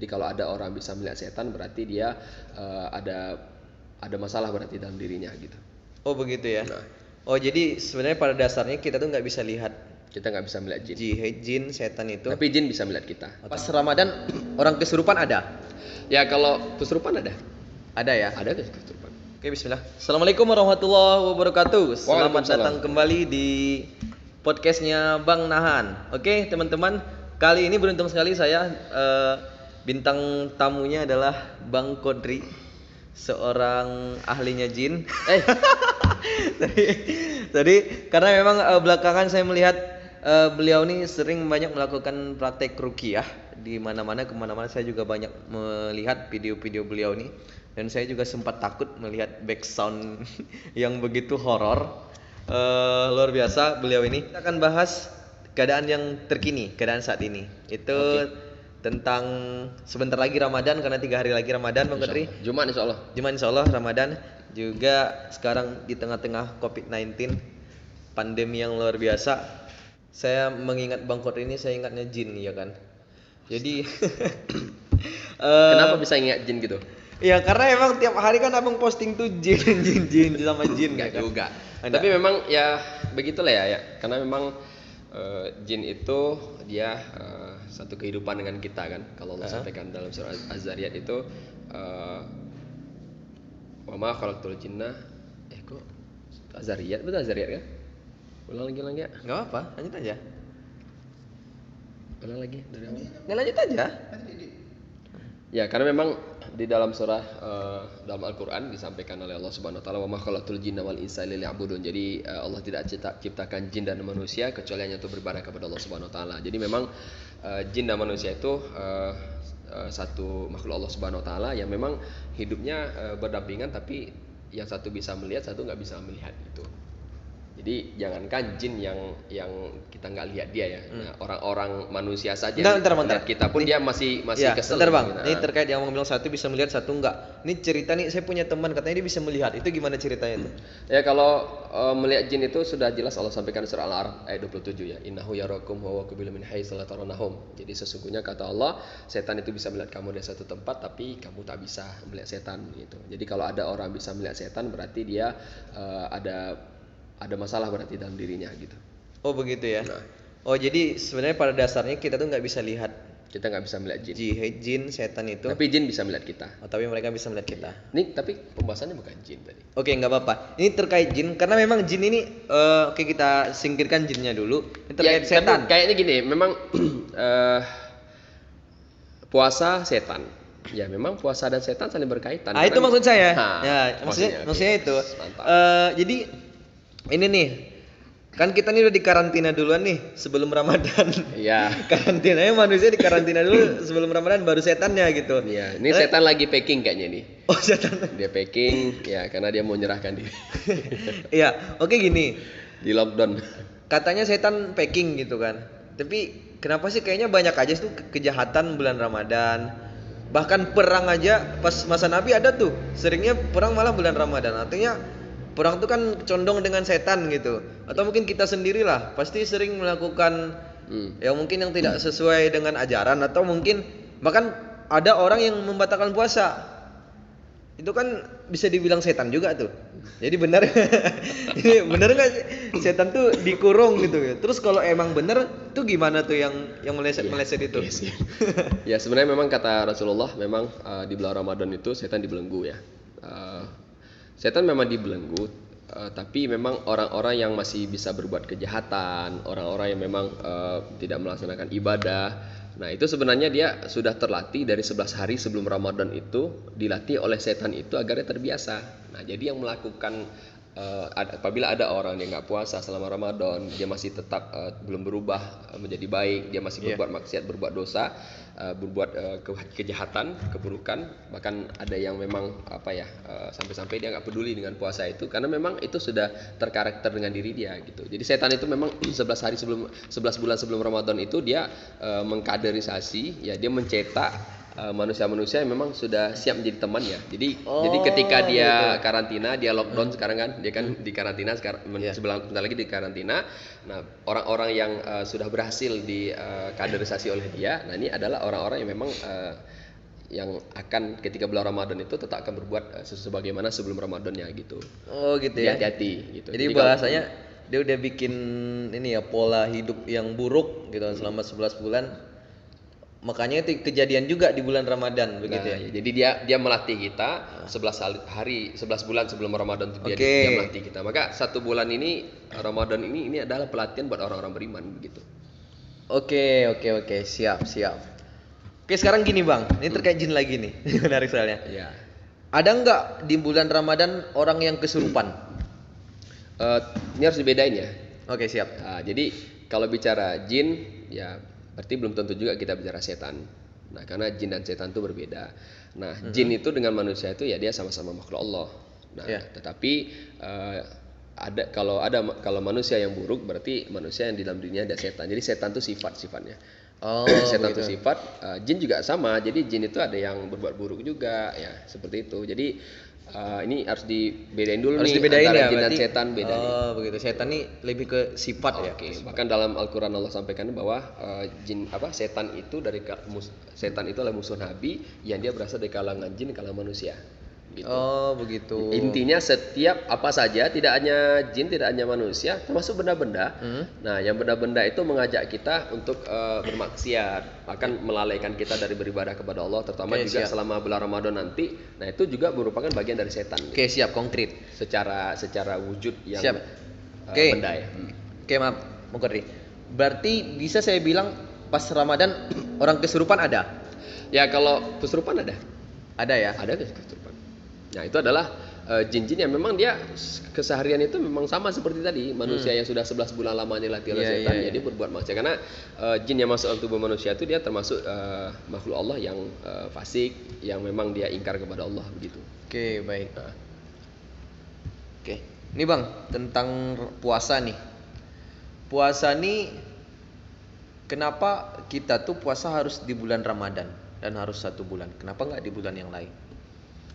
Jadi kalau ada orang bisa melihat setan berarti dia ada masalah berarti dalam dirinya gitu. Oh begitu ya. Nah, Oh jadi sebenarnya pada dasarnya kita tuh nggak bisa lihat kita nggak bisa melihat jin. jin, setan itu. Tapi jin bisa melihat kita. Pas Ramadan orang kesurupan ada? Ya kalau kesurupan ada. Ada ya? Ada kesurupan. Oke, bismillah. Assalamualaikum warahmatullahi wabarakatuh. Selamat Waalaikumsalam. datang kembali di podcastnya Bang Nahan. Oke, teman-teman, kali ini beruntung sekali saya bintang tamunya adalah Bang Kodri, seorang ahlinya jin. Tadi karena memang belakangan saya melihat beliau ini sering banyak melakukan praktek ruqyah di mana-mana, kemana-mana saya juga banyak melihat video-video beliau ini, dan saya juga sempat takut melihat background yang begitu horor. Luar biasa beliau ini. Kita akan bahas keadaan yang terkini, keadaan saat ini. Itu tentang sebentar lagi Ramadan, karena 3 hari lagi Ramadan, Bang Kodri. Jumat insyaallah. Jumat insyaallah Ramadan. Juga sekarang di tengah-tengah COVID-19, pandemi yang luar biasa. Saya mengingat Bang Kodri ini, saya ingatnya jin, ya kan. Jadi Kenapa bisa ingat jin gitu? ya karena emang tiap hari kan abang posting tuh jin sama jin. Enggak kan? juga. Ada. Tapi memang ya begitulah ya. Karena memang jin itu dia satu kehidupan dengan kita kan. Kalau Allah sampaikan dalam surah Az-Zariyat itu wa ma khalaqtul jinna kok Az-Zariyat, betul Az-Zariyat kan? Ulang lagi ya. Enggak apa-apa, lanjut aja. Ulang lagi dari awal. Nggak, lanjut aja. Ya, karena memang di dalam surah dalam Al-Qur'an disampaikan oleh Allah Subhanahu wa taala wa ma khalaqtul jinna wal insa illa liya'budun. Jadi Allah tidak ciptakan jin dan manusia kecuali hanya untuk beribadah kepada Allah Subhanahu wa taala. Jadi memang jin dan manusia itu satu makhluk Allah Subhanahu wa taala yang memang hidupnya berdampingan, tapi yang satu bisa melihat, satu nggak bisa melihat gitu. Jadi jangankan jin yang kita nggak lihat dia ya, nah, orang-orang manusia saja. Bentar. Kita pun dia masih Ya, kesel. bentar Bang. Gitu. Ini terkait yang Bang bilang satu bisa melihat, satu enggak. Ini cerita nih, saya punya teman katanya dia bisa melihat. Itu gimana ceritanya tuh? Ya kalau melihat jin itu sudah jelas Allah sampaikan di surah Al-A'raf ayat 27 ya. Innahu yarakum wa qabilu min haitsu la tarawnahum. Jadi sesungguhnya kata Allah, setan itu bisa melihat kamu dari satu tempat tapi kamu tak bisa melihat setan gitu. Jadi kalau ada orang bisa melihat setan berarti dia ada masalah berarti dalam dirinya gitu. Oh begitu ya. Nah. Oh jadi sebenarnya pada dasarnya kita tuh nggak bisa lihat Kita nggak bisa melihat jin. jin, setan itu. Tapi jin bisa melihat kita. Oh, tapi mereka bisa melihat kita. Nih tapi pembahasannya bukan jin tadi. Oke, nggak apa-apa. Ini terkait jin karena memang jin ini oke, kita singkirkan jinnya dulu. Ini terkait setan. Kayaknya gini, memang puasa setan. Ya memang puasa dan setan saling berkaitan. Itu maksud saya. Nah, Ya, maksudnya itu. Mantap. Jadi ini nih, kan kita nih udah di karantina duluan nih sebelum Ramadan. Iya. Karantinanya manusia di karantina dulu sebelum Ramadan, baru setannya gitu. Iya, ini setan lagi packing kayaknya nih. Oh, setan. Dia packing ya karena dia mau menyerahkan diri. Iya, oke gini. Di lockdown. Katanya setan packing gitu kan. Tapi kenapa sih kayaknya banyak aja tuh kejahatan bulan Ramadan. Bahkan perang aja pas masa Nabi ada tuh. Seringnya perang malah bulan Ramadan. Artinya perang tuh kan condong dengan setan gitu. Atau mungkin kita sendirilah pasti sering melakukan yang mungkin yang tidak sesuai dengan ajaran, atau mungkin bahkan ada orang yang membatalkan puasa. Itu kan bisa dibilang setan juga tuh. Jadi benar benar nggak setan tuh dikurung gitu ya. Terus kalau emang benar tuh gimana tuh yang meleset itu? Yes. Ya sebenarnya memang kata Rasulullah memang di bulan Ramadan itu setan dibelenggu ya. Setan memang dibelenggu, tapi memang orang-orang yang masih bisa berbuat kejahatan, orang-orang yang memang tidak melaksanakan ibadah. Nah itu sebenarnya dia sudah terlatih dari 11 hari sebelum Ramadan itu, dilatih oleh setan itu agar dia terbiasa. Nah jadi yang melakukan apabila ada orang yang nggak puasa selama Ramadan, dia masih tetap belum berubah menjadi baik, dia masih berbuat maksiat, berbuat dosa, berbuat kejahatan, keburukan, bahkan ada yang memang sampai-sampai dia nggak peduli dengan puasa itu karena memang itu sudah terkarakter dengan diri dia gitu. Jadi setan itu memang 11 bulan sebelum Ramadan itu dia mengkaderisasi, ya dia mencetak manusia-manusia yang memang sudah siap menjadi temannya. Jadi ketika dia karantina, dia lockdown sekarang kan, dia kan di karantina sekarang, sebentar lagi di karantina. Nah, orang-orang yang sudah berhasil di kaderisasi oleh dia, nah ini adalah orang-orang yang memang yang akan ketika bulan Ramadan itu tetap akan berbuat sebagaimana sebelum Ramadannya gitu. Oh gitu Jadi ya. hati-hati gitu. Jadi kalau- bahasanya dia udah bikin ini ya pola hidup yang buruk gitu kan selama 11 bulan. Makanya itu kejadian juga di bulan Ramadan begitu Nah, ya. jadi dia melatih kita 11 bulan sebelum Ramadan itu dia, Oke. dia melatih kita. Maka 1 bulan ini Ramadan ini adalah pelatihan buat orang-orang beriman begitu. Oke, siap. Oke, sekarang gini Bang, ini terkait jin lagi nih. Menarik soalnya. Ya. Ada nggak di bulan Ramadan orang yang kesurupan? Ini harus dibedain ya. Oke, siap. Jadi kalau bicara jin ya berarti belum tentu juga kita bicara setan. Nah, karena jin dan setan itu berbeda. Nah, jin itu dengan manusia itu ya dia sama-sama makhluk Allah. Nah, Ya. tetapi kalau manusia yang buruk berarti manusia yang di dalam dirinya ada setan. Jadi setan itu sifatnya. Oh, Setan itu begitu. sifat, jin juga sama. Jadi jin itu ada yang berbuat buruk juga ya, seperti itu. Jadi ini harus dibedain dulu Harus nih dibedain antara ya jin dan berarti. setan beda nih. Oh, begitu. Setan nih lebih ke sifat ya. Oke, bahkan dalam Al-Qur'an Allah sampaikan bahwa setan itu adalah musuh Nabi yang dia berasal dari kalangan jin, kalangan manusia. Gitu. Oh, begitu. Intinya setiap apa saja, tidak hanya jin, tidak hanya manusia, termasuk benda-benda. Nah, yang benda-benda itu mengajak kita untuk bermaksiat, akan melalaikan kita dari beribadah kepada Allah, terutama Oke, juga siap. selama bulan Ramadan nanti. Nah, itu juga merupakan bagian dari setan. Oke, siap konkret. Secara wujud yang Siap. Oke. benda ya. Oke, maaf, Mukri. Berarti bisa saya bilang pas Ramadan orang kesurupan ada? Ya, kalau kesurupan ada. Ada ya? Ada kesurupan. Nah, itu adalah jin-jin yang memang dia keseharian itu memang sama seperti tadi manusia yang sudah 11 bulan lamanya dilatih oleh Iya, setan, iya, ya dia berbuat maksiat karena jin yang masuk dalam tubuh manusia itu dia termasuk makhluk Allah yang fasik, yang memang dia ingkar kepada Allah begitu. Oke, baik. Nah, Oke. Ini Bang, tentang puasa nih. Puasa nih kenapa kita tuh puasa harus di bulan Ramadan dan harus 1 bulan? Kenapa nggak di bulan yang lain?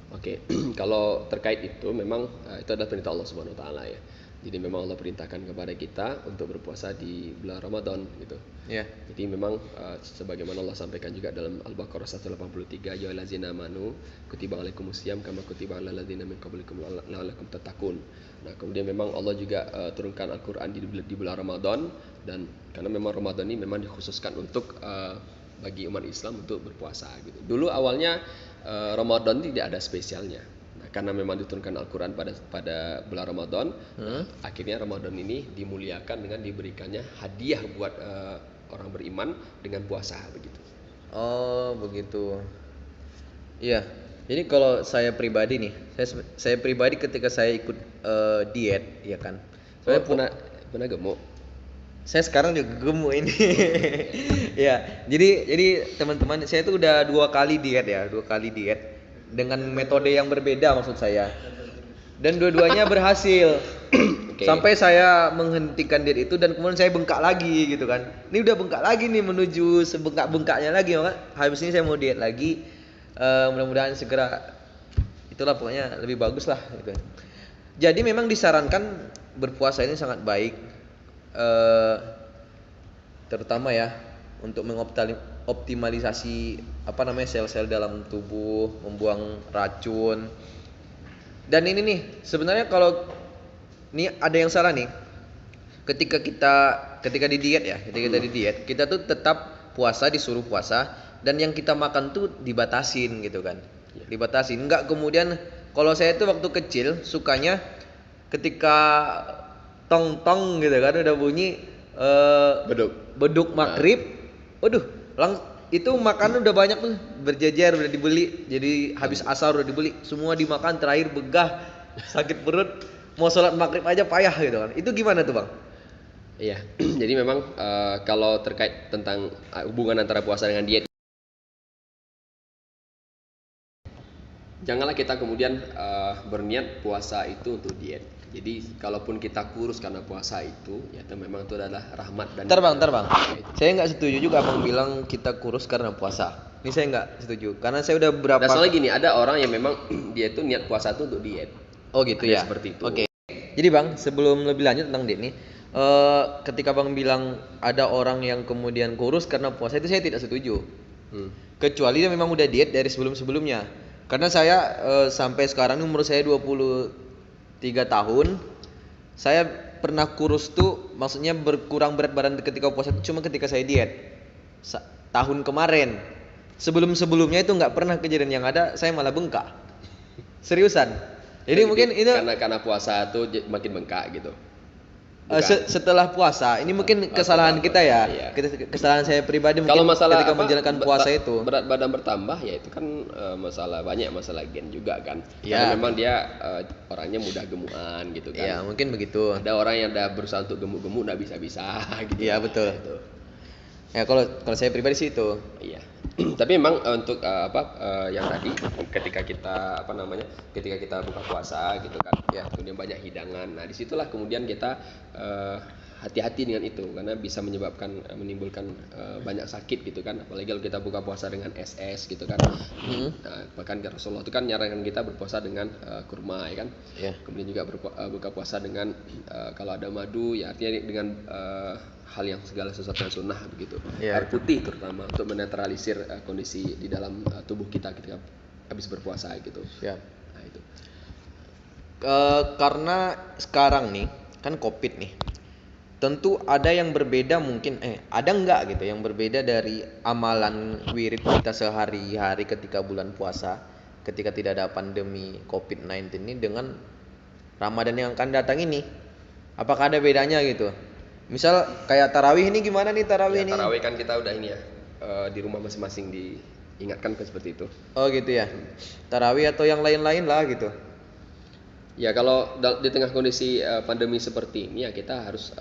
Oke, kalau terkait itu memang itu adalah perintah Allah Subhanahu wa taala ya. Jadi memang Allah perintahkan kepada kita untuk berpuasa di bulan Ramadan gitu. Ya. Jadi memang sebagaimana Allah sampaikan juga dalam Al-Baqarah 183, ya allazina amanu kutiba alaikumusiyam kama kutiba alal ladzina min qablikum la'allakum tattaqun. Nah, kemudian memang Allah juga turunkan Al-Qur'an di bulan Ramadan, dan karena memang Ramadan ini memang dikhususkan untuk bagi umat Islam untuk berpuasa gitu. Dulu awalnya Ramadan tidak ada spesialnya. Nah, karena memang diturunkan Al-Qur'an pada bulan Ramadan, akhirnya Ramadan ini dimuliakan dengan diberikannya hadiah buat orang beriman dengan puasa begitu. Oh, begitu. Iya. Jadi kalau saya pribadi nih, saya pribadi ketika saya ikut diet, ya kan. Saya Saya pernah gemuk. Saya sekarang juga gemuk ini. Ya, jadi teman-teman, saya tuh udah 2 kali diet ya, 2 kali diet dengan metode yang berbeda maksud saya. Dan dua-duanya berhasil. Oke. Sampai saya menghentikan diet itu dan kemudian saya bengkak lagi gitu kan. Ini udah bengkak lagi nih, menuju sebengkak-bengkaknya lagi, maka habis ini saya mau diet lagi. Mudah-mudahan segera, itulah pokoknya lebih bagus lah gitu. Jadi memang disarankan berpuasa ini sangat baik. Terutama ya untuk mengoptimalisasi sel-sel dalam tubuh, membuang racun. Dan ini nih sebenarnya kalau ini ada yang salah nih, ketika di diet ya, ketika kita di diet, kita tuh tetap puasa, disuruh puasa, dan yang kita makan tuh dibatasin gitu kan, dibatasin. Enggak kemudian, kalau saya tuh waktu kecil sukanya ketika tong gitu kan udah bunyi beduk maghrib, waduh, itu makanan udah banyak tuh berjejer, udah dibeli, jadi habis asar udah dibeli, semua dimakan, terakhir begah, sakit perut, mau sholat maghrib aja payah gitu kan. Itu gimana tuh Bang? Iya, jadi memang kalau terkait tentang hubungan antara puasa dengan diet, janganlah kita kemudian berniat puasa itu untuk diet. Jadi kalaupun kita kurus karena puasa itu, ya itu memang itu adalah rahmat dan. Ntar bang, saya nggak setuju juga Abang bilang kita kurus karena puasa. Ini saya nggak setuju, karena saya udah berapa. Nah, soalnya gini, ada orang yang memang dia itu niat puasa itu untuk diet. Oh gitu Ada ya. seperti itu. Oke. Jadi Bang, sebelum lebih lanjut tentang diet nih, ketika Bang bilang ada orang yang kemudian kurus karena puasa, itu saya tidak setuju. Kecuali dia memang udah diet dari sebelum-sebelumnya. Karena saya sampai sekarang umur saya 23 tahun, saya pernah kurus tuh, maksudnya berkurang berat badan ketika puasa itu cuma ketika saya diet. Tahun kemarin. Sebelum-sebelumnya itu nggak pernah kejadian, yang ada saya malah bengkak. Seriusan. Jadi mungkin itu karena puasa tuh makin bengkak gitu. Setelah puasa, ini mungkin kesalahan kita ya. Iya. Kesalahan saya pribadi Kalau mungkin masalah ketika menjalankan puasa itu. berat badan bertambah ya itu kan masalah gen juga kan. Ya. Karena memang dia orangnya mudah gemukan gitu kan. Ya, mungkin begitu. Ada orang yang udah berusaha untuk gemuk-gemuk nggak bisa-bisa gitu. Iya, betul. Itu. Ya, kalau saya pribadi sih itu. Iya. Tapi memang untuk yang tadi ketika kita ketika kita buka puasa gitu kan, ya kemudian banyak hidangan. Nah disitulah kemudian kita hati-hati dengan itu karena bisa menimbulkan banyak sakit gitu kan. Apalagi kalau kita buka puasa dengan es gitu kan. Nah, bahkan Rasulullah itu kan nyarankan kita berpuasa dengan kurma ya kan. Ya. Kemudian juga buka puasa dengan kalau ada madu ya artinya dengan hal yang segala sesuatu yang sunnah begitu. Ya. Air putih terutama untuk menetralisir kondisi di dalam tubuh kita ketika habis berpuasa gitu. Siap. Nah itu. Karena sekarang nih kan COVID nih, tentu ada yang berbeda mungkin ada nggak gitu yang berbeda dari amalan wirid kita sehari-hari ketika bulan puasa, ketika tidak ada pandemi COVID-19 ini dengan Ramadan yang akan datang ini, apakah ada bedanya gitu? Misal kayak tarawih ini gimana nih tarawih ini? Tarawih kan kita udah ini ya di rumah masing-masing diingatkan seperti itu. Oh gitu ya. Tarawih atau yang lain-lain lah gitu. Ya kalau di tengah kondisi pandemi seperti ini ya kita harus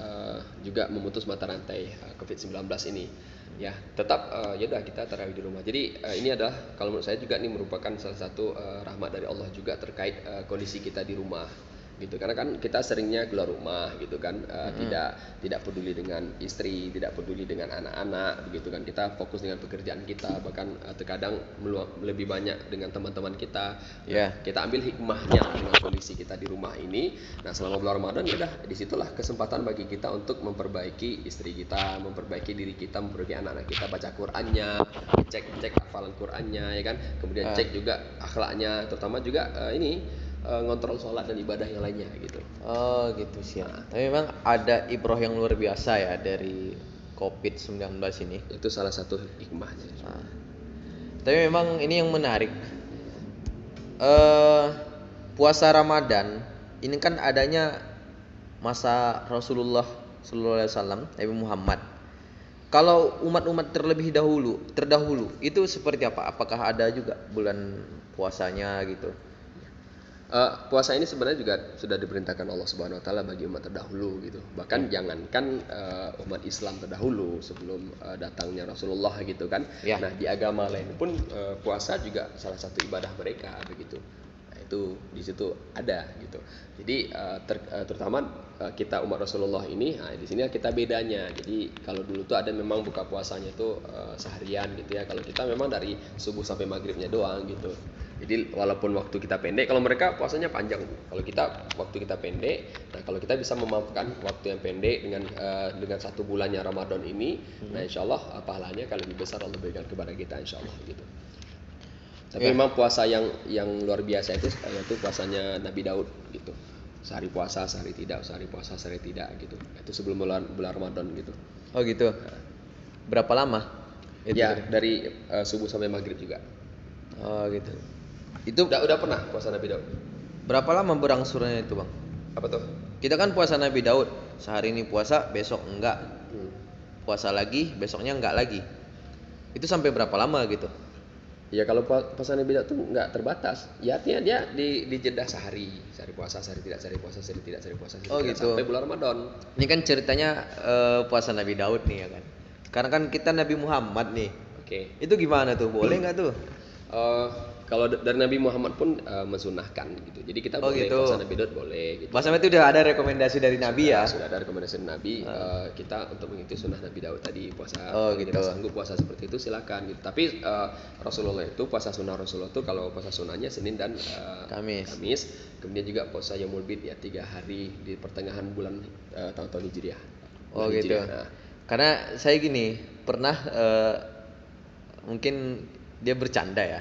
juga memutus mata rantai COVID-19 ini. Ya tetap ya udah kita tarawih di rumah. Jadi ini adalah kalau menurut saya juga ini merupakan salah satu rahmat dari Allah juga terkait kondisi kita di rumah gitu, karena kan kita seringnya keluar rumah gitu kan, tidak peduli dengan istri, tidak peduli dengan anak-anak begitu kan, kita fokus dengan pekerjaan kita, bahkan terkadang lebih banyak dengan teman-teman kita. Kita ambil hikmahnya dengan kondisi kita di rumah ini. Nah selama bulan Ramadan ya udah disitulah kesempatan bagi kita untuk memperbaiki istri kita, memperbaiki diri kita, memperbaiki anak-anak kita, baca Qurannya, cek hafalan Qurannya ya kan, kemudian cek juga akhlaknya, terutama juga ngontrol sholat dan ibadah yang lainnya gitu. Oh gitu sih. Tapi memang ada ibrah yang luar biasa ya dari COVID-19 ini. Itu salah satu hikmahnya. Tapi memang ini yang menarik. Puasa Ramadan ini kan adanya masa Rasulullah SAW, Nabi Muhammad. Kalau umat-umat terdahulu itu seperti apa? Apakah ada juga bulan puasanya gitu? Puasa ini sebenarnya juga sudah diperintahkan Allah Subhanahu Wa Taala bagi umat terdahulu gitu. Bahkan jangankan umat Islam terdahulu sebelum datangnya Rasulullah gitu kan. Nah di agama lain pun puasa juga salah satu ibadah mereka begitu. Nah, itu di situ ada gitu. Jadi terutama kita umat Rasulullah ini, di sini kita bedanya. Jadi kalau dulu tuh ada memang buka puasanya tuh seharian gitu ya. Kalau kita memang dari subuh sampai maghribnya doang gitu. Jadi walaupun waktu kita pendek, kalau mereka puasanya panjang. Kalau kita waktu kita pendek, nah kalau kita bisa memaafkan waktu yang pendek dengan 1 bulannya Ramadan ini, nah insya Allah pahalanya akan lebih besar Allah berikan kepada kita insya Allah gitu. Tapi memang puasa yang luar biasa itu yaitu puasanya Nabi Daud gitu. Sehari puasa, sehari tidak, sehari puasa, sehari tidak gitu. Itu sebelum bulan Ramadan gitu. Oh gitu. Berapa lama? Ya dari subuh sampai maghrib juga. Oh gitu. Itu udah pernah puasa Nabi Daud. Berapa lama berangsurnya itu bang? Apa tuh? Kita kan puasa Nabi Daud, sehari ini puasa, besok enggak. Puasa lagi, besoknya enggak lagi. Itu sampai berapa lama gitu? Ya kalau puasa Nabi Daud tuh enggak terbatas. Ya artinya dia di jeda sehari puasa, sehari tidak, sehari puasa, sehari tidak, sehari puasa, sehari tidak, gitu. sampai bulan Ramadan. Ini kan ceritanya puasa Nabi Daud nih ya kan. Karena kan kita Nabi Muhammad nih. Oke. Itu gimana tuh? Boleh nggak tuh? Kalau dari Nabi Muhammad pun mensunahkan gitu. Jadi kita boleh gitu. puasa Nabi Daud boleh gitu. Bahasanya itu udah ada rekomendasi dari Nabi ya. Sudah ada rekomendasi dari Nabi, kita untuk mengikuti sunnah Nabi Daud tadi puasa. Gitu. Kita sanggup puasa seperti itu silakan gitu. Tapi Rasulullah itu puasa sunnah Rasulullah itu kalau puasa sunnahnya Senin dan Kamis. Kemudian juga puasa Yaumul Bid ya 3 hari di pertengahan bulan tahun Hijriah. Gitu. Karena saya gini pernah mungkin dia bercanda ya.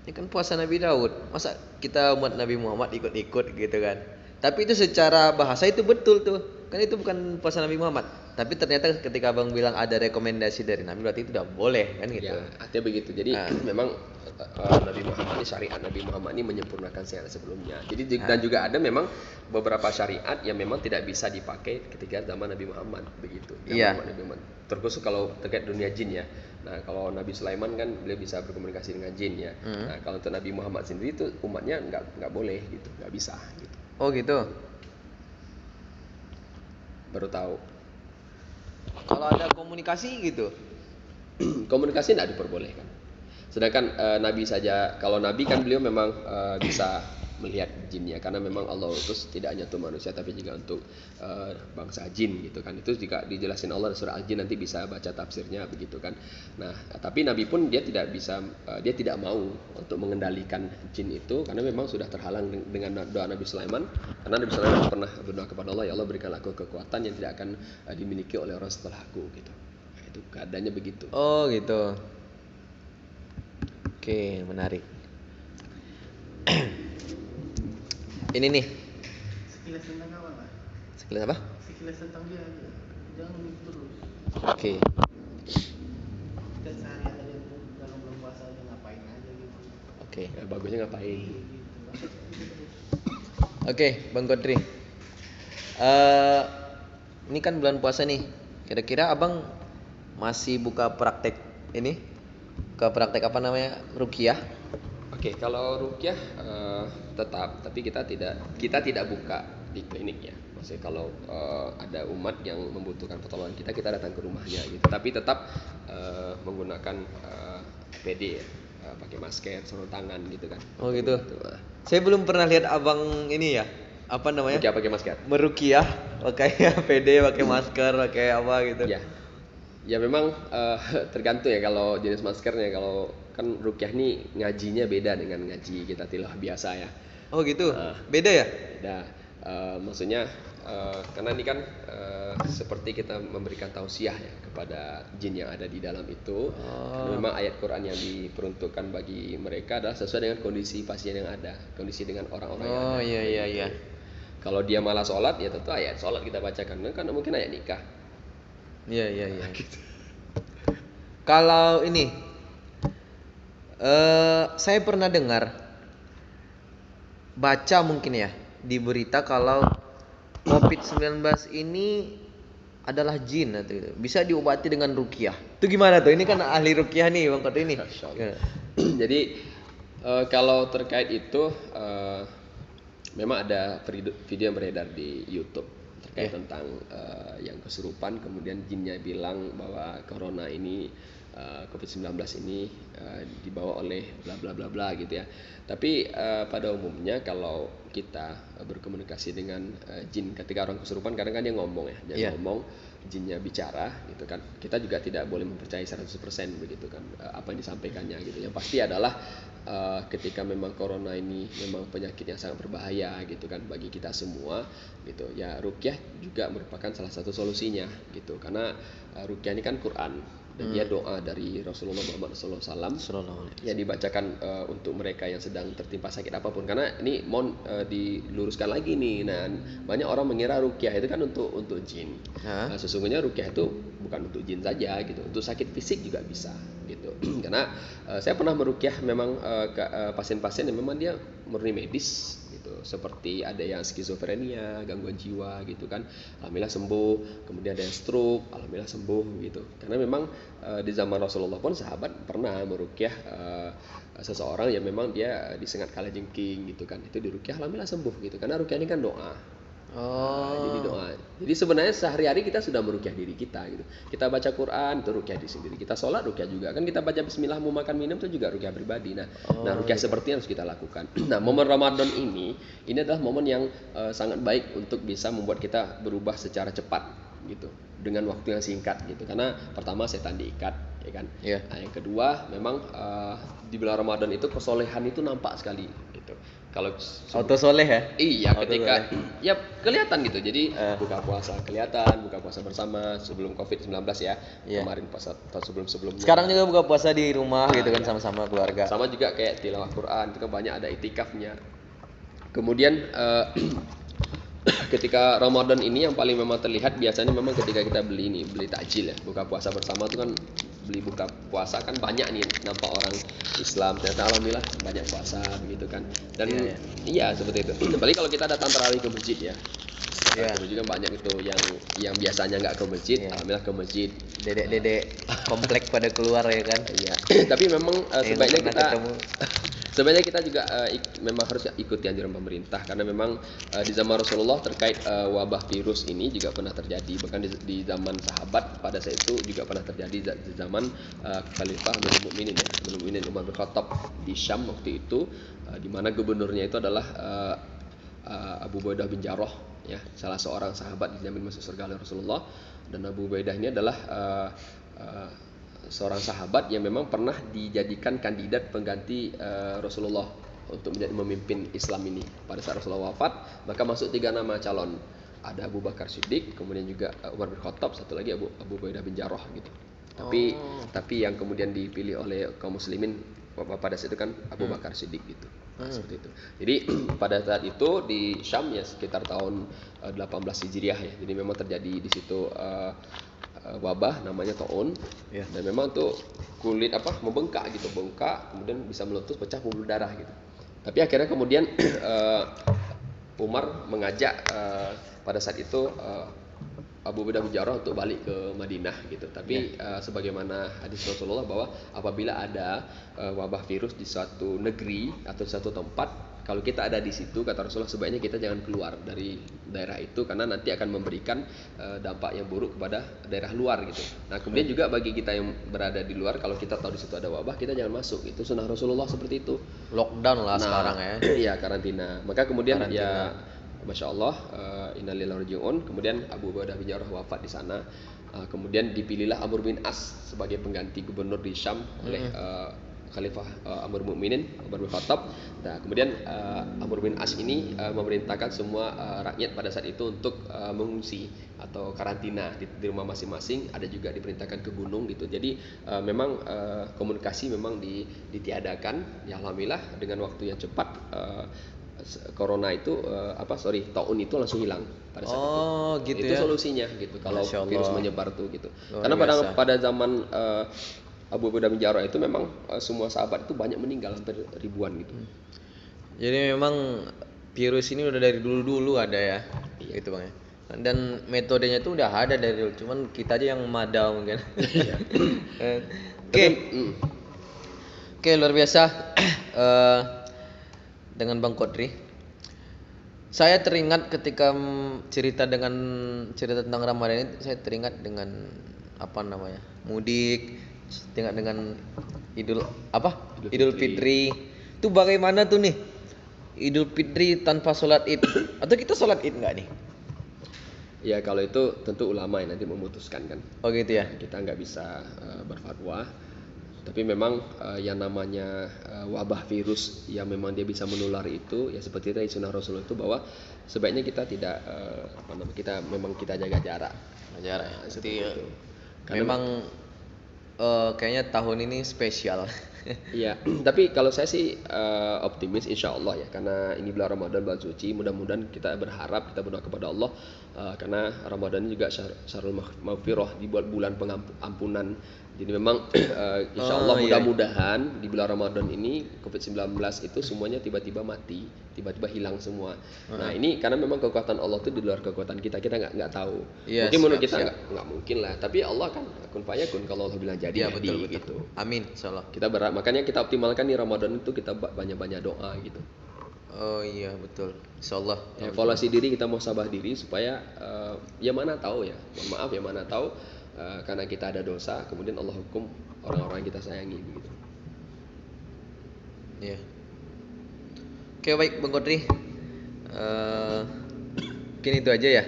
Ini kan puasa Nabi Daud, masa kita umat Nabi Muhammad ikut-ikut gitu kan. Tapi itu secara bahasa itu betul tuh, kan itu bukan puasa Nabi Muhammad. Tapi ternyata ketika abang bilang ada rekomendasi dari Nabi, berarti itu udah boleh kan gitu. Ya, artinya begitu. Jadi memang Nabi Muhammad ini syariat Nabi Muhammad ini menyempurnakan syariat sebelumnya. Jadi dan juga ada memang beberapa syariat yang memang tidak bisa dipakai ketika zaman Nabi Muhammad begitu. Iya. Nabi Muhammad. Terkhusus kalau terkait dunia jin ya. Nah, kalau Nabi Sulaiman kan beliau bisa berkomunikasi dengan jin ya. Nah, kalau untuk Nabi Muhammad sendiri itu umatnya nggak boleh gitu, nggak bisa gitu. Oh gitu. Baru tahu. Kalau ada komunikasi gitu. Komunikasi tidak diperbolehkan. Sedangkan Nabi saja, kalau Nabi kan beliau memang bisa melihat jinnya, karena memang Allah utus tidak hanya untuk manusia tapi juga untuk bangsa jin gitu kan. Itu juga dijelasin Allah di surah Al-Jin, nanti bisa baca tafsirnya begitu kan. Nah, tapi Nabi pun dia tidak bisa, dia tidak mau untuk mengendalikan jin itu karena memang sudah terhalang dengan doa Nabi Sulaiman. Karena Nabi Sulaiman pernah berdoa kepada Allah, ya Allah berikan aku kekuatan yang tidak akan dimiliki oleh orang setelah aku gitu. Nah, itu keadaannya begitu. Oh gitu. Oke, menarik. Ini nih. Sekilas tentang apa Pak? Sekilas apa? Sekilas tentang dia aja. Jangan terus. Oke. Kita sehari-hari dalam bulan puasa aja ngapain aja gitu. Oke. Ya, bagusnya ngapain? Gitu. Oke, Bang Kodri. Ini kan bulan puasa nih. Kira-kira Abang masih buka praktek ini? Buka praktek apa namanya? Ruqyah? Oke, kalau ruqyah tetap, tapi kita tidak buka di klinik ya. Maksudnya kalau ada umat yang membutuhkan pertolongan kita datang ke rumahnya gitu. Tapi tetap menggunakan APD ya, pakai masker, sarung tangan gitu kan. Oh gitu. Saya belum pernah lihat Abang ini ya. Apa namanya? Ruqyah pakai masker. Meruqyah pakai APD, pakai masker, pakai apa gitu. Ya. Ya memang tergantung ya kalau jenis maskernya. Kalau kan ruqyah nih ngajinya beda dengan ngaji kita tilawah biasa ya. Oh gitu. Beda ya? Beda. Maksudnya karena ini kan seperti kita memberikan tausiah ya kepada jin yang ada di dalam itu. Karena memang ayat Quran yang diperuntukkan bagi mereka adalah sesuai dengan kondisi pasien yang ada, kondisi dengan orang-orang yang ada. Oh iya. Kalau dia malah sholat ya tentu ayat sholat kita bacakan, kan mungkin ayat nikah. Iya. Kalau ini saya pernah dengar baca mungkin ya di berita kalau COVID-19 ini adalah jin atau gitu. Bisa diobati dengan ruqyah. Itu gimana tuh? Ini kan ahli ruqyah nih Bang Kodri ini. Jadi kalau terkait itu memang ada video yang beredar di YouTube terkait tentang yang kesurupan, kemudian jinnya bilang bahwa corona ini COVID-19 ini dibawa oleh bla bla bla bla gitu ya. Tapi pada umumnya kalau kita berkomunikasi dengan jin ketika orang kesurupan, kadang kan dia ngomong ya, dia ngomong, jinnya bicara gitu kan. Kita juga tidak boleh mempercayai 100% begitu kan apa yang disampaikannya gitu. Yang pasti adalah ketika memang corona ini memang penyakit yang sangat berbahaya gitu kan bagi kita semua gitu. Ya ruqyah juga merupakan salah satu solusinya gitu. Karena ruqyah ini kan Quran dan dia doa dari Rasulullah Muhammad SAW yang dibacakan untuk mereka yang sedang tertimpa sakit apapun. Karena ini mohon diluruskan lagi nih. Nah, banyak orang mengira ruqyah itu kan untuk jin. Nah, sesungguhnya ruqyah itu bukan untuk jin saja gitu, untuk sakit fisik juga bisa gitu. Karena saya pernah meruqyah memang pasien-pasien yang memang dia murni medis gitu, seperti ada yang skizofrenia, gangguan jiwa gitu kan, alhamdulillah sembuh. Kemudian ada yang stroke, alhamdulillah sembuh gitu. Karena memang di zaman Rasulullah pun sahabat pernah meruqyah seseorang yang memang dia disengat kalajengking gitu kan, itu diruqyah alhamdulillah sembuh gitu. Karena ruqyah ini kan doa. Jadi doa. Jadi sebenarnya sehari-hari kita sudah meruqyah diri kita gitu. Kita baca Quran itu ruqyah diri sendiri. Kita sholat ruqyah juga. Kan kita baca bismillah mau makan minum itu juga ruqyah pribadi. Nah, ruqyah seperti yang harus kita lakukan. Nah, momen Ramadan ini adalah momen yang sangat baik untuk bisa membuat kita berubah secara cepat gitu. Dengan waktu yang singkat gitu. Karena pertama setan diikat, ya kan. Nah, yang kedua memang di bulan Ramadan itu kesolehan itu nampak sekali gitu. Kalau Auto soleh ya? iya, Auto ketika soleh. ya kelihatan gitu. Jadi Eh. buka puasa kelihatan, buka puasa bersama sebelum COVID-19 ya. Iya. Kemarin puasa tahun sebelum-sebelumnya. Sekarang juga buka puasa di rumah gitu kan iya. sama-sama keluarga. Sama juga kayak tilawah Quran, itu kan banyak ada itikafnya. Kemudian ketika Ramadan ini yang paling memang terlihat biasanya memang ketika kita beli takjil ya, buka puasa bersama itu kan beli buka puasa kan banyak nih nampak orang Islam, ternyata alhamdulillah banyak puasa begitu kan. Dan Iya, iya seperti itu. Apalagi kalau kita datang tarawih ke masjid ya. Iya. Ke masjid kan banyak itu yang biasanya nggak ke masjid, Iya. alhamdulillah ke masjid. Dedek-dedek komplek pada keluar ya kan. Iya. Tapi memang Yang sebaiknya pernah kita ketemu. sebenarnya kita juga memang harus ikuti anjuran pemerintah karena memang di zaman Rasulullah terkait wabah virus ini juga pernah terjadi, bahkan di zaman sahabat pada saat itu juga pernah terjadi di zaman Khalifah Amirul Mukminin ya, Amirul Mukminin Umar bin Khattab di Syam waktu itu, di mana gubernurnya itu adalah Abu Ubaidah bin Jarrah ya, salah seorang sahabat dijamin masuk surga oleh Rasulullah. Dan Abu Ubaidah ini adalah seorang sahabat yang memang pernah dijadikan kandidat pengganti Rasulullah untuk menjadi memimpin Islam ini. Pada saat Rasulullah wafat, maka masuk 3 nama calon. Ada Abu Bakar Siddiq, kemudian juga Umar bin Khattab, satu lagi Abu Ubaidah bin Jarrah gitu. Tapi yang kemudian dipilih oleh kaum muslimin pada saat itu kan Abu Bakar Siddiq gitu. Seperti itu. Jadi pada saat itu di Syam ya sekitar tahun 18 Hijriah ya. Jadi memang terjadi di situ wabah namanya taun. Iya. Dan memang tuh kulit membengkak gitu, bengkak kemudian bisa meletus, pecah, pembuluh darah gitu. Tapi akhirnya kemudian Umar mengajak pada saat itu Abu Ubaidah bin Jarrah untuk balik ke Madinah gitu. Tapi sebagaimana hadis Rasulullah bahwa apabila ada wabah virus di suatu negeri atau suatu tempat, kalau kita ada di situ, kata Rasulullah, sebaiknya kita jangan keluar dari daerah itu karena nanti akan memberikan dampak yang buruk kepada daerah luar gitu. Nah, kemudian juga bagi kita yang berada di luar, kalau kita tahu di situ ada wabah, kita jangan masuk. Itu sunnah Rasulullah seperti itu. Lockdown lah sekarang ya. Iya, karantina. Maka kemudian Karantina. ya Masya Allah, innalillahi wa raji'un. Kemudian Abu Ubaidah bin Jarrah wafat di sana. Kemudian dipilihlah Amr bin As sebagai pengganti gubernur di Syam oleh Khalifah Amr Mukminin Umar bin Khattab. Nah, kemudian Amr bin As ini memerintahkan semua rakyat pada saat itu untuk mengungsi atau karantina di rumah masing-masing. Ada juga diperintahkan ke gunung gitu. Jadi memang komunikasi memang ditiadakan. Ya alhamdulillah dengan waktu yang cepat corona itu taun itu langsung hilang pada saat itu. Gitu Itu ya. solusinya gitu kalau Masya Allah. virus menyebar tuh gitu. Luar Karena biasa. pada zaman Abu Ubaidah bin Jarrah itu memang semua sahabat itu banyak meninggal, hampir ribuan gitu. Jadi memang virus ini udah dari dulu-dulu ada ya. Gitu Bang ya. Dan metodenya itu udah ada dari dulu, cuman kita aja yang madau mungkin. Oke. Oke, luar biasa. Dengan Bang Kodri, saya teringat ketika cerita tentang Ramadan ini, saya teringat dengan mudik, teringat dengan Idul Fitri. Itu bagaimana tuh nih Idul Fitri tanpa sholat Id? Atau kita sholat Id nggak nih? Ya kalau itu tentu ulama yang nanti memutuskan kan. Oh gitu ya. Kita nggak bisa berfatwa. Tapi memang yang namanya wabah virus yang memang dia bisa menular itu ya seperti tadi sunnah Rasulullah itu bahwa sebaiknya kita tidak kita jaga jarak. Seperti itu. Memang kayaknya tahun ini spesial. Iya, tapi kalau saya sih optimis insya Allah ya, karena ini bulan Ramadan, bulan suci, mudah-mudahan kita berharap, kita berdoa kepada Allah karena Ramadan ini juga syahrul maghfirah, dibuat bulan pengampunan. Jadi memang insya Allah mudah-mudahan di bulan Ramadan ini COVID-19 itu semuanya tiba-tiba mati, tiba-tiba hilang semua. Nah ini karena memang kekuatan Allah itu di luar kekuatan kita nggak tahu. Yes, mungkin menurut kita nggak mungkin lah, tapi Allah kan kun fayakun, kalau Allah bilang jadi betul. gitu. Amin, insyaallah. Kita makanya kita optimalkan di Ramadan itu kita banyak-banyak doa gitu. Oh iya betul, insyaallah. Evaluasi diri, kita mau sabah diri supaya ya mana tahu ya, mohon maaf ya mana tahu karena kita ada dosa kemudian Allah hukum orang-orang yang kita sayangi begitu. Iya. Oke baik Bang Kodri, mungkin itu aja ya.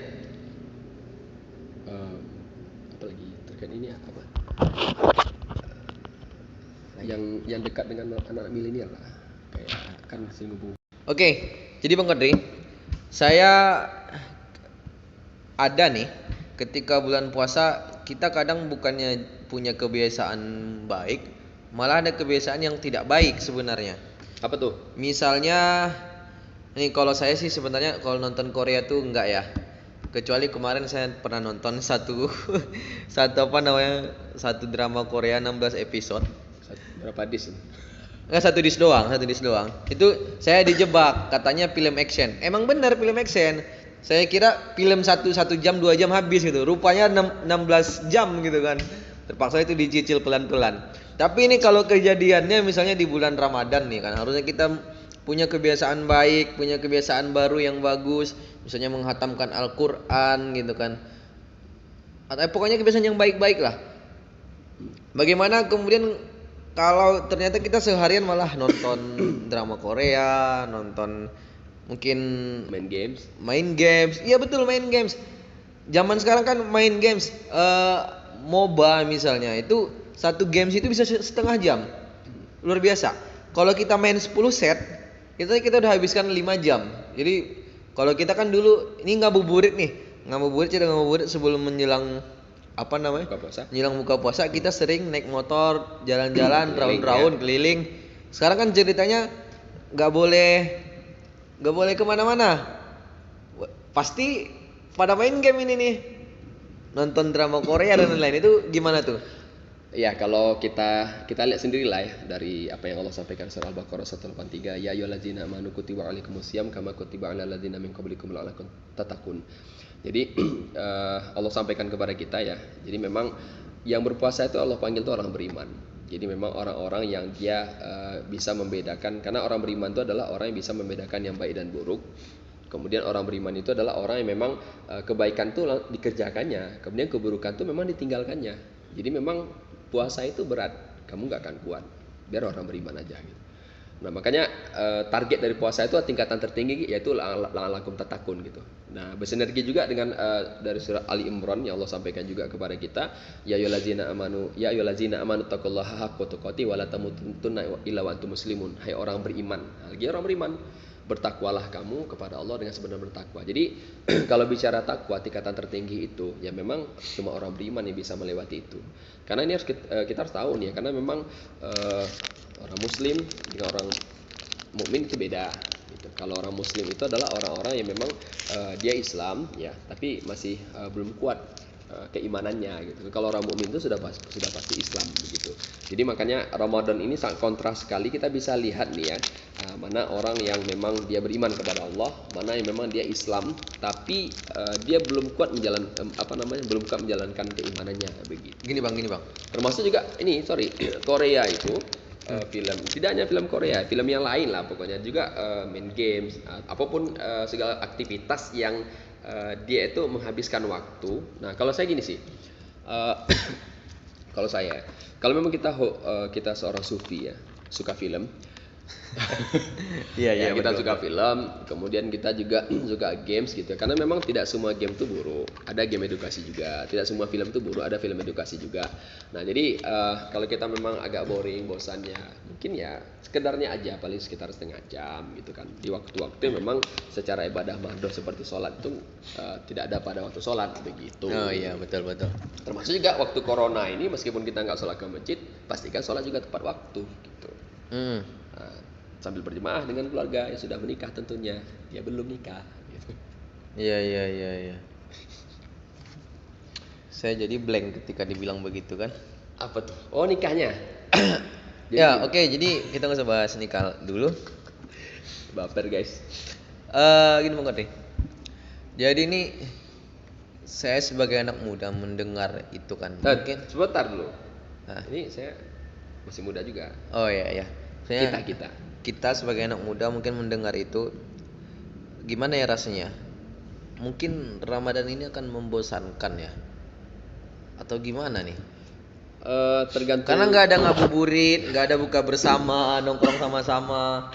Apalagi terkait ini apa? Yang dekat dengan anak milenial lah, kayak kan sering hubung Oke, jadi Bang Kodri, saya ada nih ketika bulan puasa kita kadang bukannya punya kebiasaan baik, malah ada kebiasaan yang tidak baik sebenarnya. Apa tuh? Misalnya nih kalau saya sih sebenarnya kalau nonton Korea tuh enggak ya. Kecuali kemarin saya pernah nonton satu satu apa namanya? Satu drama Korea 16 episode. Berapa dis? Enggak, satu dis doang. Itu saya dijebak, katanya film action. Emang benar film action. Saya kira film satu jam 2 jam habis gitu. Rupanya 16 jam gitu kan. Terpaksa itu dicicil pelan-pelan. Tapi ini kalau kejadiannya misalnya di bulan Ramadan nih kan, harusnya kita punya kebiasaan baik, punya kebiasaan baru yang bagus, misalnya menghatamkan Al-Qur'an gitu kan. Atau pokoknya kebiasaan yang baik-baik lah. Bagaimana kemudian kalau ternyata kita seharian malah nonton drama Korea, nonton mungkin Main games. main games. Iya betul, main games. Zaman sekarang kan main games MOBA misalnya itu satu games itu bisa setengah jam. Luar biasa. Kalau kita main 10 set, kita udah habiskan 5 jam. Jadi kalau kita kan dulu ini ngabuburit nih. Ngabuburit sebelum menjelang apa namanya? Buka puasa. Menjelang buka puasa kita sering naik motor, jalan-jalan, Keliling, round-round, keliling. Sekarang kan ceritanya nggak boleh kemana-mana. Pasti pada main game ini nih, nonton drama Korea dan lain-lain. Itu gimana tuh? Ya, kalau kita lihat sendiri lah ya dari apa yang Allah sampaikan surah Al-Baqarah 183, ya ayyuhallazina amanu kutiba alaikumusiyam kama kutiba alal ladzina min qablikum la'allakum tattaqun. Jadi Allah sampaikan kepada kita ya. Jadi memang yang berpuasa itu Allah panggil itu orang beriman. Jadi memang orang-orang yang dia bisa membedakan, karena orang beriman itu adalah orang yang bisa membedakan yang baik dan buruk. Kemudian orang beriman itu adalah orang yang memang kebaikan itu dikerjakannya, kemudian keburukan itu memang ditinggalkannya. Jadi memang puasa itu berat, kamu nggak akan kuat. Biar orang beriman aja gitu. Nah makanya target dari puasa itu tingkatan tertinggi yaitu la'allakum tattaqun gitu. Nah bersinergi juga dengan dari surah Ali Imran yang Allah sampaikan juga kepada kita, ya ayyuhallazina amanu taqullaha haqqa tuqatih wa la tamutunna illa wa antum muslimun. Hai orang beriman. Nah, lagi orang beriman, bertakwalah kamu kepada Allah dengan sebenar bertakwa. Jadi kalau bicara takwa tingkatan tertinggi itu ya memang cuma orang beriman yang bisa melewati itu. Karena ini harus kita harus tahu nih ya, karena memang orang muslim dengan orang mukmin itu beda gitu. Kalau orang muslim itu adalah orang-orang yang memang dia Islam ya, tapi masih belum kuat keimanannya gitu. Kalau orang mukmin itu sudah pasti Islam begitu. Jadi makanya Ramadan ini sangat kontras sekali, kita bisa lihat nih ya, mana orang yang memang dia beriman kepada Allah, mana yang memang dia Islam tapi dia belum kuat belum kuat menjalankan keimanannya begitu. Gini bang. Termasuk juga ini Korea itu film, tidak hanya film Korea, film yang lain lah pokoknya juga main games, apapun segala aktivitas yang dia itu menghabiskan waktu. Nah kalau saya gini sih, kalau memang kita seorang sufi ya, suka film. Iya, Kita betul. suka film, kemudian kita juga suka games gitu. Karena memang tidak semua game itu buruk, ada game edukasi juga. Tidak semua film itu buruk, ada film edukasi juga. Nah jadi kalau kita memang agak boring, bosannya, mungkin ya sekedarnya aja paling sekitar setengah jam gitu kan. Di waktu-waktu yang memang secara ibadah mahdoh seperti sholat itu tidak ada pada waktu sholat begitu. Oh iya, betul. Termasuk juga waktu corona ini, meskipun kita nggak sholat ke masjid, pastikan sholat juga tepat waktu gitu. Nah, sambil berjemaah dengan keluarga yang sudah menikah tentunya, dia belum nikah gitu. Iya. Saya jadi blank ketika dibilang begitu kan. Apa tuh? Oh nikahnya. Ya oke, jadi kita nggak usah bahas nikah dulu. Baper guys. Gini Bang Kodri. Jadi ini saya sebagai anak muda mendengar itu kan. Mungkin. Sebentar dulu. Nah. Ini saya masih muda juga. Oh iya. Kita sebagai anak muda mungkin mendengar itu gimana ya rasanya? Mungkin Ramadan ini akan membosankan ya? Atau gimana nih? Tergantung. Karena nggak ada ngabuburit, nggak ada buka bersama, nongkrong sama-sama.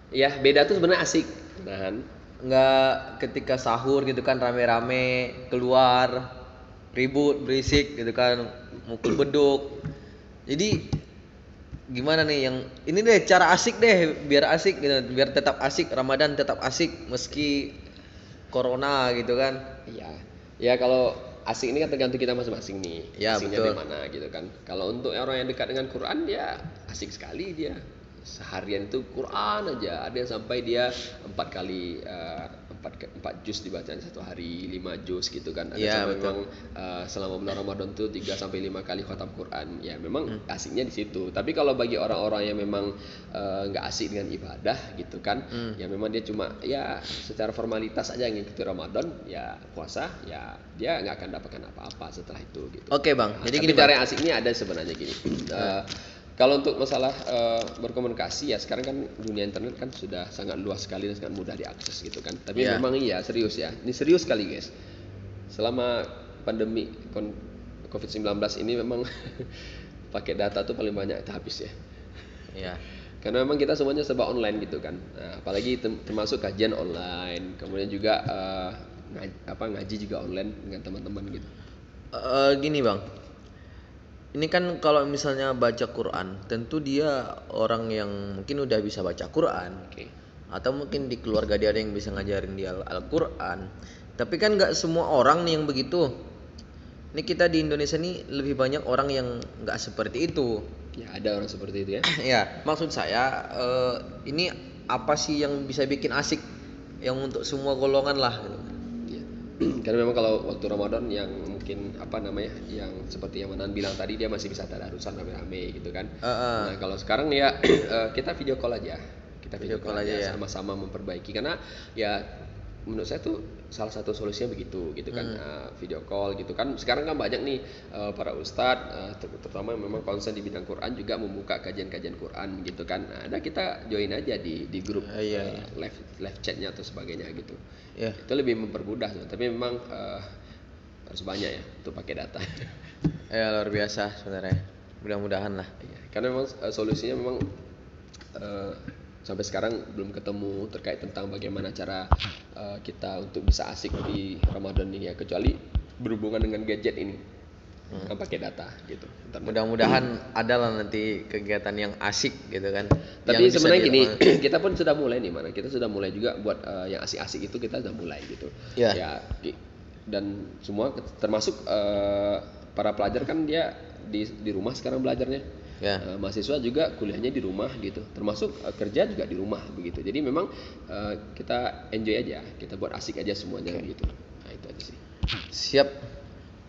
Ya beda tuh sebenarnya asik. Nah, Nggak ketika sahur gitu kan rame-rame keluar ribut berisik gitu kan, mukul beduk. Jadi gimana nih yang ini deh cara asik deh biar asik gitu, biar tetap asik Ramadan tetap asik meski corona gitu kan. Iya. Ya kalau asik ini kan tergantung kita masing-masing nih. Ya, Asiknya betul. di mana gitu kan. Kalau untuk orang yang dekat dengan Quran dia asik sekali dia. Seharian itu Quran aja. Ada yang sampai dia 4 kali 4 juz dibacanya satu hari, 5 juz gitu kan. Ada Iya, sampai betul. memang selama bulan Ramadan tuh 3 sampai 5 kali khatam Quran. Ya memang asiknya di situ. Tapi kalau bagi orang-orang yang memang nggak asik dengan ibadah gitu kan, ya memang dia cuma ya secara formalitas aja ngikuti Ramadan, ya puasa, ya dia nggak akan dapatkan apa-apa setelah itu gitu. Oke bang, Nah, jadi tapi gini cara bang. yang asik ini ada sebenarnya gini. Kalau untuk masalah berkomunikasi ya sekarang kan dunia internet kan sudah sangat luas sekali dan sangat mudah diakses gitu kan. Tapi Iya. memang iya serius ya. Ini serius sekali guys. Selama pandemi COVID-19 ini memang pakai data tuh paling banyak habis ya. Iya. Karena memang kita semuanya serba online gitu kan. Nah, apalagi termasuk kajian online, kemudian juga ngaji juga online dengan teman-teman gitu. Gini bang, ini kan kalau misalnya baca Quran, tentu dia orang yang mungkin udah bisa baca Quran, Oke. atau mungkin di keluarga dia ada yang bisa ngajarin dia Al-Quran. Tapi kan nggak semua orang nih yang begitu. Ini kita di Indonesia nih lebih banyak orang yang nggak seperti itu. Ya ada orang seperti itu ya. Ya, maksud saya ini apa sih yang bisa bikin asik, yang untuk semua golongan lah. Gitu. Iya. Karena memang kalau waktu Ramadan yang mungkin apa namanya yang seperti yang Manan bilang tadi dia masih bisa tadarusan rame-rame gitu kan. Nah kalau sekarang ya kita video call aja, kita video call aja ya. sama-sama memperbaiki karena ya menurut saya tuh salah satu solusinya begitu gitu kan. Video call gitu kan sekarang kan banyak nih para ustadz terutama yang memang concern di bidang Quran juga membuka kajian-kajian Quran gitu kan. Nah kita join aja di grup Iya. live chatnya atau sebagainya gitu. Ya. Itu lebih mempermudah tapi memang harus banyak ya untuk pakai data. Ya luar biasa sebenarnya. Mudah-mudahan lah. Iya, karena memang solusinya memang sampai sekarang belum ketemu terkait tentang bagaimana cara kita untuk bisa asik di Ramadan ini ya kecuali berhubungan dengan gadget ini kan pakai data gitu. Internet. Mudah-mudahan ada lah nanti kegiatan yang asik gitu kan. Tapi Yang bisa sebenarnya gini, di- kita pun sudah mulai nih mana. Kita sudah mulai juga buat yang asik-asik itu kita sudah mulai gitu. Ya. Dan semua termasuk para pelajar kan dia di rumah sekarang belajarnya. Ya. Mahasiswa juga kuliahnya di rumah gitu. Termasuk kerja juga di rumah begitu. Jadi memang kita enjoy aja, kita buat asik aja semuanya gitu. Nah, itu aja sih. Siap.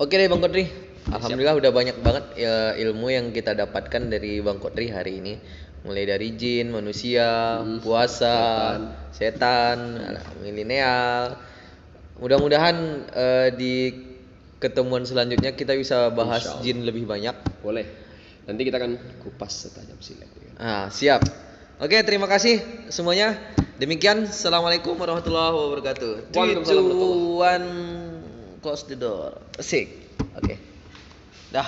Oke deh Bang Kodri. Alhamdulillah udah banyak banget ya, ilmu yang kita dapatkan dari Bang Kodri hari ini. Mulai dari jin, manusia, puasa, setan, milenial. Mudah-mudahan di ketemuan selanjutnya kita bisa bahas Insyaallah. jin lebih banyak. Boleh. Nanti kita akan kupas setajam silat. Siap. Oke, terima kasih semuanya. Demikian, assalamualaikum warahmatullahi wabarakatuh. Waalaikumsalam warahmatullahi 3, 2, 1, close the door. Asik. Oke. Dah.